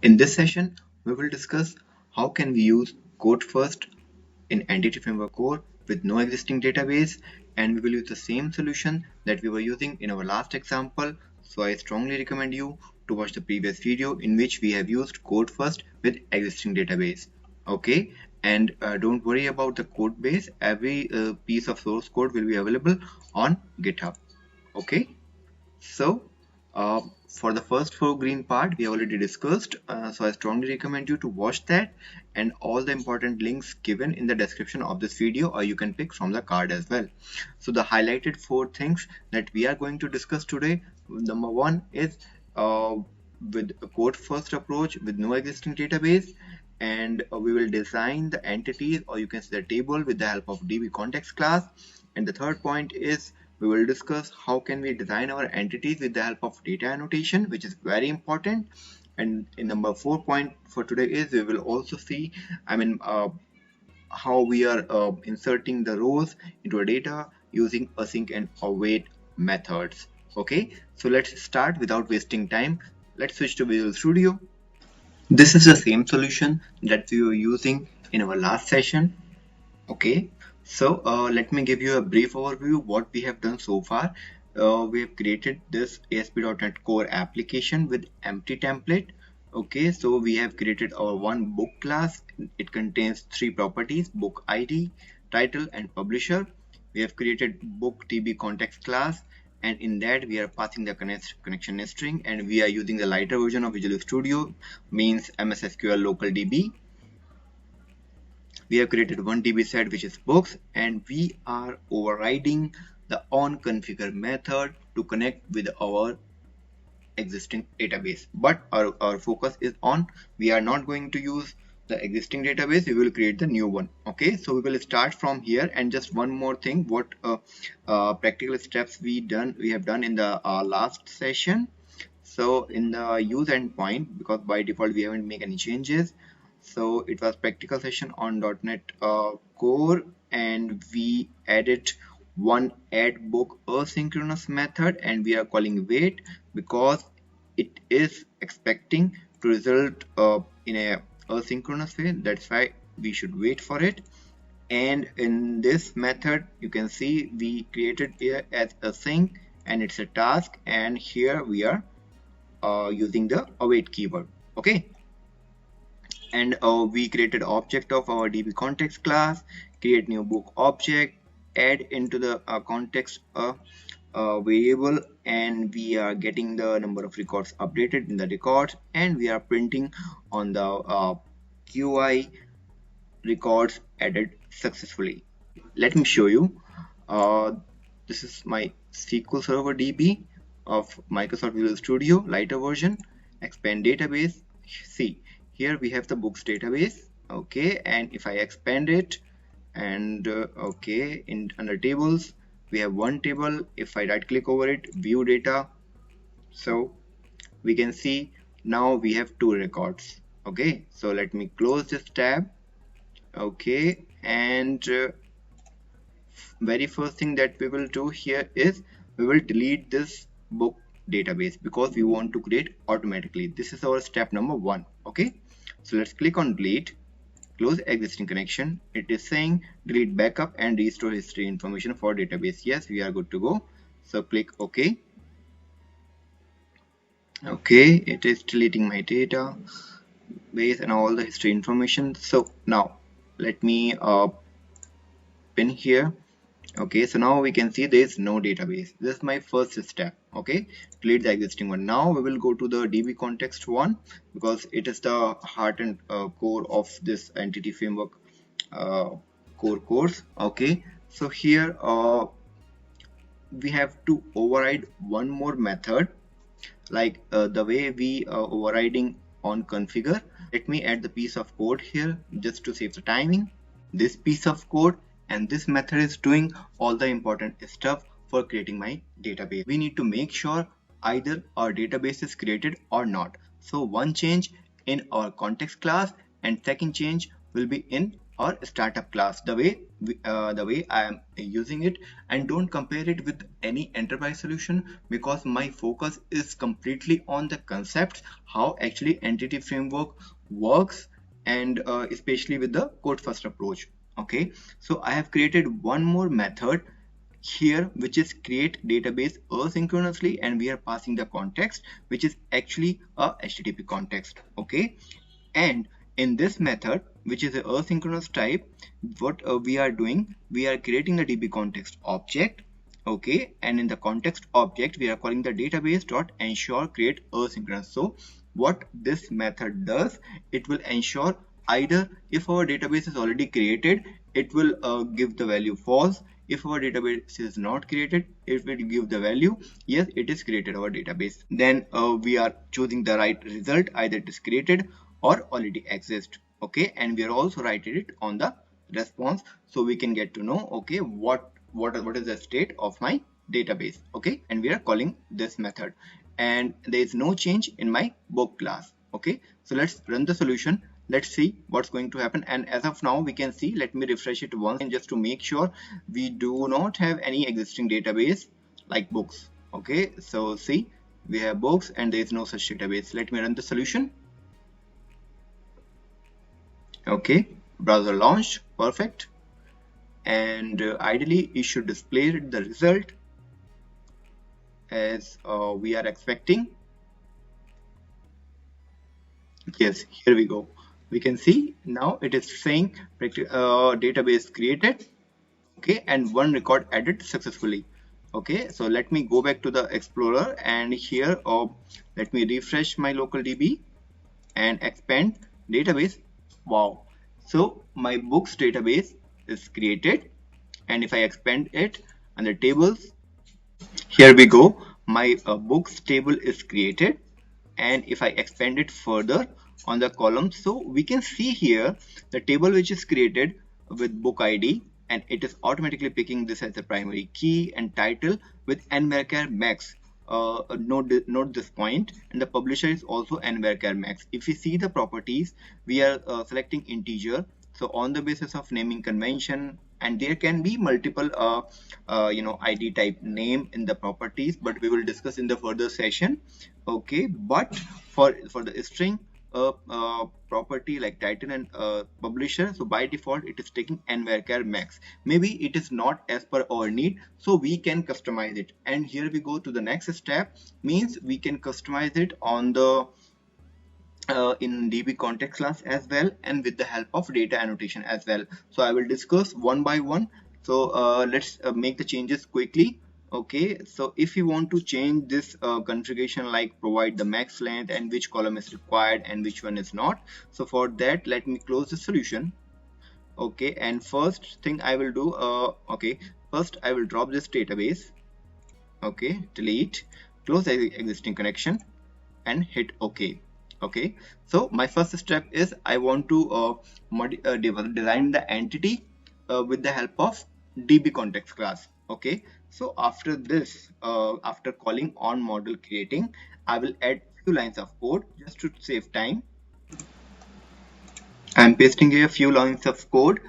In this session, we will discuss how can we use code first in Entity Framework Core with no existing database, and we will use the same solution that we were using in our last example. So I strongly recommend you to watch the previous video in which we have used code first with existing database. Okay, and don't worry about the code base. Every piece of source code will be available on GitHub. Okay. So, for the first foregreen part, we already discussed. So I strongly recommend you to watch that, and all the important links given in the description of this video, or you can pick from the card as well. So the highlighted four things that we are going to discuss today. Number one is with a code first approach with no existing database, and we will design the entities, or you can say the table, with the help of DB context class. And the third point is we will discuss how can we design our entities with the help of data annotation, which is very important. And in number 4 point for today is we will also see how we are inserting the rows into a data using async and await methods. Okay, so let's start without wasting time. Let's switch to Visual Studio. This is the same solution that we were using in our last session. Okay, so let me give you a brief overview what we have done so far. We have created this ASP.NET Core application with empty template. Okay, so we have created our one book class. It contains three properties: book ID, title, and publisher. We have created book DB context class, and in that we are passing the connection string, and we are using the lighter version of Visual Studio, means MS SQL local DB. We have created one DB set which is books, and we are overriding the onConfigure method to connect with our existing database. But our focus is on, we are not going to use the existing database, we will create the new one. Okay, so we will start from here. And just one more thing, what practical steps we have done in the last session. So in the use endpoint, because by default we haven't made any changes, so it was practical session on .NET Core, and we added one add book asynchronous method, and we are calling wait because it is expecting to result in a asynchronous way. That's why we should wait for it. And in this method, you can see we created here as async, and it's a task, and here we are using the await keyword. Okay, and we created object of our DB context class, create new book object, add into the context variable, and we are getting the number of records updated in the records, and we are printing on the QI records added successfully. Let me show you. This is my SQL Server DB of Microsoft Visual Studio lighter version. Expand database. See, here we have the books database. Okay, and if I expand it, and okay, in under tables we have one table. If I right click over it, view data, so we can see now we have two records. Okay, so let me close this tab. Okay, and very first thing that we will do here is we will delete this book database because we want to create automatically. This is our step number one. Okay, so let's click on delete, close existing connection. It is saying delete backup and restore history information for database. Yes, we are good to go. So click OK. Okay, it is deleting my data base and all the history information. So now let me pin here. Okay, so now we can see there is no database. This is my first step. Okay, delete the existing one. Now we will go to the DB context one because it is the heart and core of this entity framework core course. Okay, so here we have to override one more method, like the way we overriding on configure. Let me add the piece of code here just to save the timing. This piece of code and this method is doing all the important stuff for creating my database. We need to make sure either our database is created or not. So one change in our context class and second change will be in or startup class, the way I am using it. And don't compare it with any enterprise solution, because my focus is completely on the concepts, how actually entity framework works, and especially with the code first approach. Okay, so I have created one more method here, which is create database asynchronously, and we are passing the context, which is actually a HTTP context. Okay, and in this method, which is a asynchronous type, what we are doing, we are creating the DB context object. Okay, and in the context object we are calling the database dot ensure create asynchronous. So what this method does, it will ensure either if our database is already created, it will give the value false. If our database is not created, it will give the value yes, it is created our database. Then we are choosing the right result, either it is created or already exist. Okay, and we are also writing it on the response, so we can get to know, okay, what is the state of my database. Okay, and we are calling this method, and there is no change in my book class. Okay, so let's run the solution. Let's see what's going to happen. And as of now we can see, let me refresh it once and just to make sure we do not have any existing database like books. Okay, so see, we have books and there is no such database. Let me run the solution. Okay, browser launched, perfect. And ideally it should display the result as we are expecting. Yes, here we go. We can see now it is saying database created. Okay, and one record added successfully. Okay, so let me go back to the Explorer, and here let me refresh my local DB and expand database. Wow, so my books database is created, and if I expand it under tables, here we go, my books table is created. And if I expand it further on the column, so we can see here the table which is created with book ID, and it is automatically picking this as the primary key, and title with nvarchar max. Note this point, and the publisher is also nvarchar max. If we see the properties, we are selecting integer, so on the basis of naming convention, and there can be multiple ID type name in the properties, but we will discuss in the further session. Okay, but for the string property like title and publisher, so by default it is taking nvarchar max. Maybe it is not as per our need, so we can customize it. And here we go to the next step, means we can customize it on the in DB context class as well, and with the help of data annotation as well. So I will discuss one by one. So let's make the changes quickly. Okay, so if you want to change this configuration, like provide the max length and which column is required and which one is not, so for that let me close the solution. Okay, and first thing I will do, okay, first I will drop this database. Okay, delete, close the existing connection and hit OK. Okay, so my first step is I want to design the entity with the help of DB context class. Okay, so after this, after calling on model creating, I will add few lines of code just to save time. I'm pasting here a few lines of code.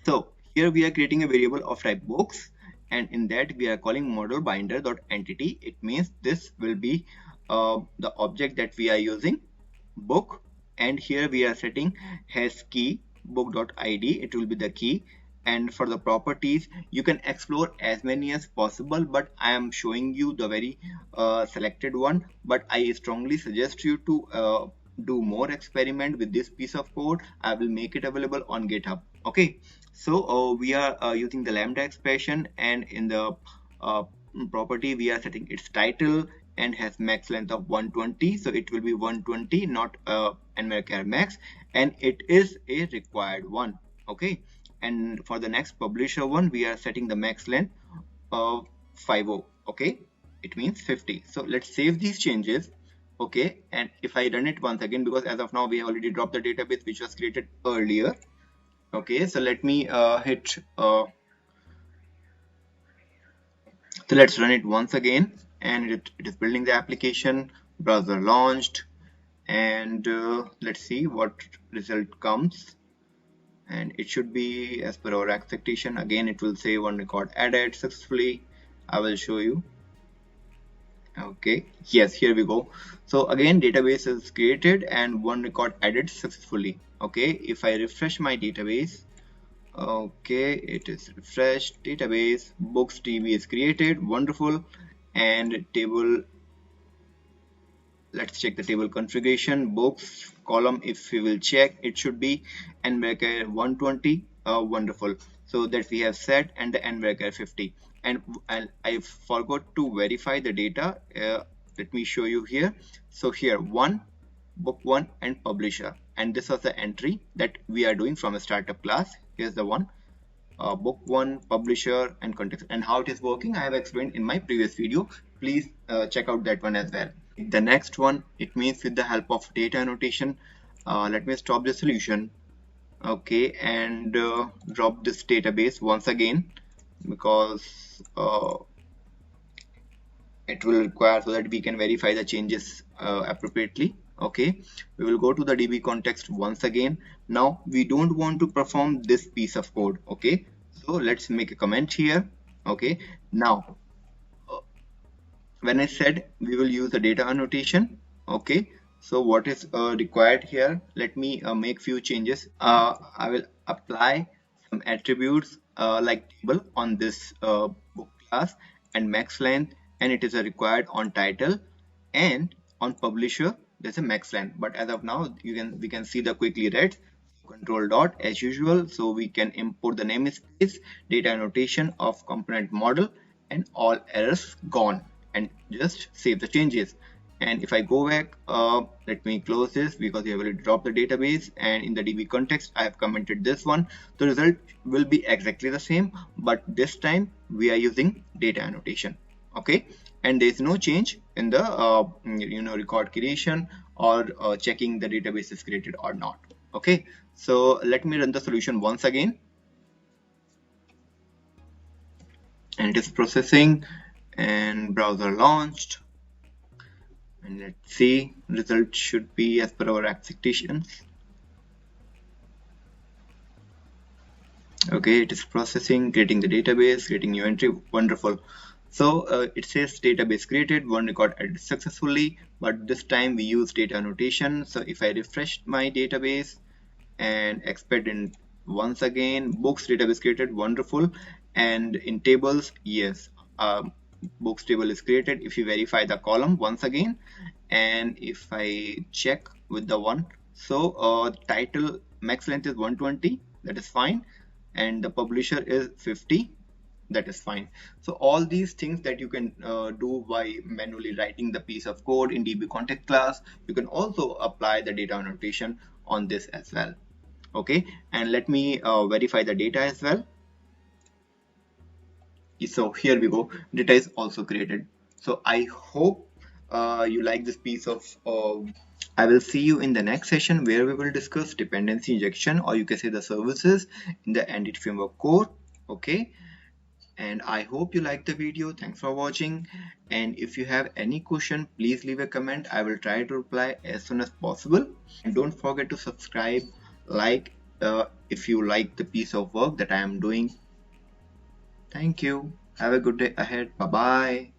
So here we are creating a variable of type books, and in that we are calling model binder dot entity. It means this will be the object that we are using, book, and here we are setting has key book.id, it will be the key. And for the properties you can explore as many as possible, but I am showing you the very selected one, but I strongly suggest you to do more experiment with this piece of code. I will make it available on GitHub. Okay, so we are using the lambda expression, and in the property we are setting its title and has max length of 120, so it will be 120, not nvarchar max, and it is a required one. Okay, and for the next publisher one we are setting the max length of 50. Okay, it means 50. So let's save these changes. Okay, and if I run it once again, because as of now we have already dropped the database which was created earlier. Okay, so let me hit so let's run it once again, and it is building the application. Browser launched, and let's see what result comes. and it should be as per our expectation. Again, it will say one record added successfully. I will show you. Okay, yes, here we go. So again, database is created and one record added successfully. Okay, if I refresh my database, okay, it is refreshed. Database books DB is created, wonderful. And table, let's check the table configuration. Books column, if we will check, it should be n bracket 120. Wonderful, so that we have set, and the n bracket 50. And I forgot to verify the data. Let me show you here. So here, one, book one, and publisher, and this was the entry that we are doing from a startup class. Here's the one, book one, publisher, and context. And how it is working, I have explained in my previous video. Please check out that one as well. The next one, it means with the help of data annotation. Let me stop the solution. Okay, and drop this database once again, because it will require, so that we can verify the changes appropriately. Okay, we will go to the DB context once again. Now we don't want to perform this piece of code. Okay, so let's make a comment here. Okay, now when I said we will use the data annotation, okay, so what is required here? Let me make few changes. I will apply some attributes like table on this book class, and max length, and it is a required on title, and on publisher there's a max length. But as of now, we can see the quickly read. Control dot as usual, so we can import the namespace, data annotation of component model, and all errors gone, and just save the changes. And if I go back, let me close this, because we have already dropped the database, and in the DB context I have commented this one. The result will be exactly the same, but this time we are using data annotation. Okay, and there is no change in the record creation or checking the database is created or not. Okay, so let me run the solution once again, and it is processing, and browser launched, and let's see, result should be as per our expectations. Okay, it is processing, creating the database, creating new entry, wonderful. So it says database created, one record added successfully, but this time we use data annotation. So if I refresh my database and expect in once again, books database created, wonderful. And in tables, yes, books table is created. If you verify the column once again, and if I check with the one, so title max length is 120, that is fine, and the publisher is 50, that is fine. So all these things that you can do by manually writing the piece of code in DB context class, you can also apply the data annotation on this as well. Okay, and let me verify the data as well. So here we go, data is also created. So I hope you like this piece of I will see you in the next session, where we will discuss dependency injection, or you can say the services in the Entity Framework core. Okay, and I hope you liked the video. Thanks for watching, and if you have any question, please leave a comment. I will try to reply as soon as possible. And don't forget to subscribe, like if you like the piece of work that I am doing. Thank you. Have a good day ahead. Bye bye.